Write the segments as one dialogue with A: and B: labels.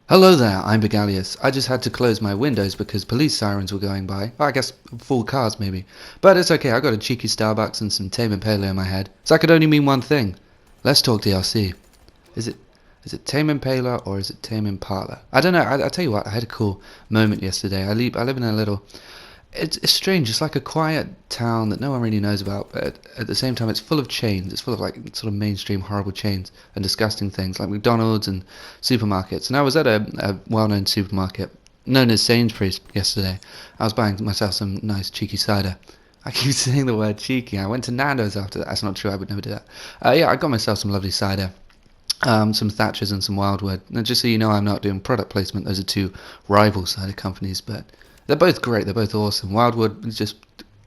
A: Hello there, I'm Bigaleous. I just had to close my windows because police sirens were going by. Well, I guess full cars maybe. But it's okay, I got a cheeky Starbucks and some Tame Impala in my head. So that could only mean one thing. Let's talk DLC. Is it is it Tame Impala or is it Tame Impala? I don't know, I tell you what, I had a cool moment yesterday. I live in a little it's strange. It's like a quiet town that no one really knows about, but at the same time, it's full of chains. It's full of like sort of mainstream horrible chains and disgusting things like McDonald's and supermarkets. And I was at a well-known supermarket known as Sainsbury's yesterday. I was buying myself some nice cheeky cider. I keep saying the word cheeky. I went to Nando's after that. That's not true. I would never do that. Yeah, I got myself some lovely cider. Some Thatchers and some Wildwood. Now, just so you know, I'm not doing product placement. Those are two rival cider companies, but they're both great. They're both awesome. Wildwood is just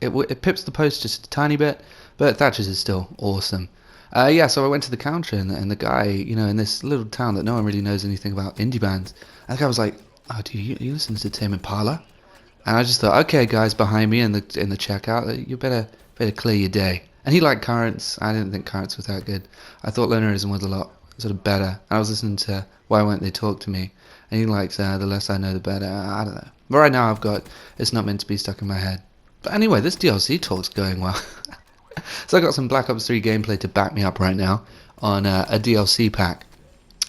A: it pips the post just a tiny bit, but Thatcher's is still awesome. Yeah, so I went to the counter and the guy, in this little town that no one really knows anything about indie bands, and the guy was like, "Oh, do you listen to Tame Impala?" And I just thought, okay, guys behind me in the checkout, you better clear your day. And he liked Currents. I didn't think Currents was that good. I thought Lonerism was a lot sort of better. I was listening to Why Won't They Talk to Me, and he likes The Less I Know the Better. I don't know. But right now I've got It's Not Meant to Be stuck in my head. But anyway, this DLC talk's going well. So I got some Black Ops 3 gameplay to back me up right now on a DLC pack.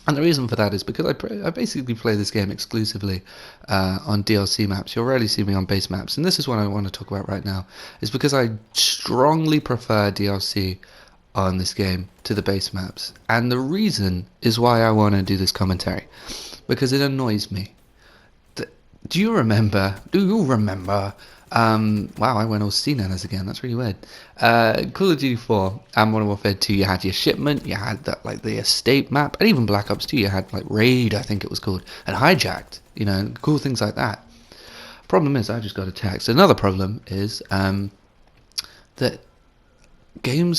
A: And the reason for that is because I basically play this game exclusively on DLC maps. You'll rarely see me on base maps. And this is what I want to talk about right now. Is because I strongly prefer DLC on this game to the base maps. And the reason is why I want to do this commentary. Because it annoys me. Do you remember? Wow, I went all CNANers again. That's really weird. Call of Duty 4 and Modern Warfare 2, you had your shipment, you had that like the estate map, and even Black Ops 2, you had like Raid, I think it was called, and Hijacked. Cool things like that. Problem is, I just got a text. Another problem is that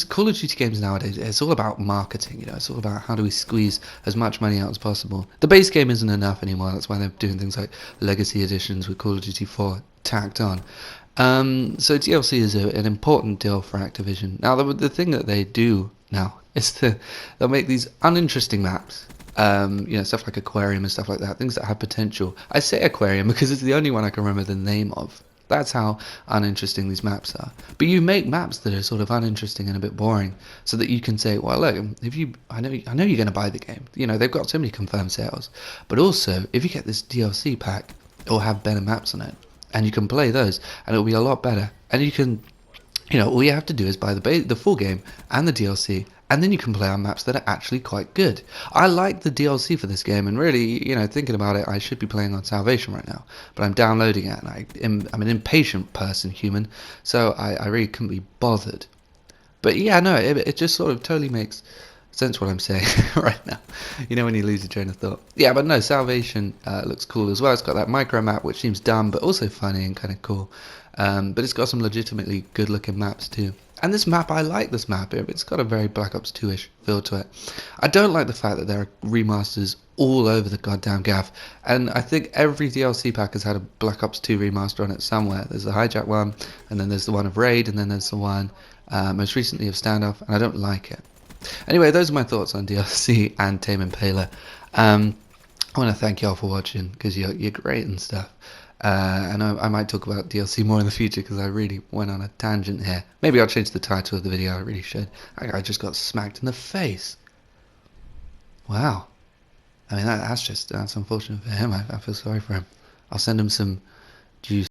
A: Call of Duty games nowadays, it's all about marketing. It's all about how do we squeeze as much money out as possible. The base game isn't enough anymore. That's why they're doing things like legacy editions with Call of Duty 4 tacked on. So DLC is an important deal for Activision. Now, the thing that they do now is they'll make these uninteresting maps. Stuff like Aquarium and stuff like that, things that have potential. I say Aquarium because it's the only one I can remember the name of. That's how uninteresting these maps are. But you make maps that are sort of uninteresting and a bit boring, so that you can say, well, look, I know you're going to buy the game. They've got so many confirmed sales, but also if you get this DLC pack, it'll have better maps on it, and you can play those, and it'll be a lot better. And you can, all you have to do is buy the full game and the DLC, and then you can play on maps that are actually quite good. I like the DLC for this game, and really, thinking about it, I should be playing on Salvation right now, but I'm downloading it, and I'm an impatient person, human, so I really couldn't be bothered. But yeah, no, it just sort of totally makes sense what I'm saying right now. When you lose your train of thought. Yeah, but no, Salvation looks cool as well. It's got that micro map, which seems dumb, but also funny and kind of cool. But it's got some legitimately good-looking maps too. And this map, I like this map. It's got a very Black Ops 2-ish feel to it. I don't like the fact that there are remasters all over the goddamn gaff. And I think every DLC pack has had a Black Ops 2 remaster on it somewhere. There's the Hijack one, and then there's the one of Raid, and then there's the one most recently of Standoff, and I don't like it. Anyway, those are my thoughts on DLC and Tame Impala. I want to thank y'all for watching, because you're great and stuff. And I might talk about DLC more in the future, because I really went on a tangent here. Maybe I'll change the title of the video, I really should. I just got smacked in the face. Wow. I mean, that's unfortunate for him. I feel sorry for him. I'll send him some juice.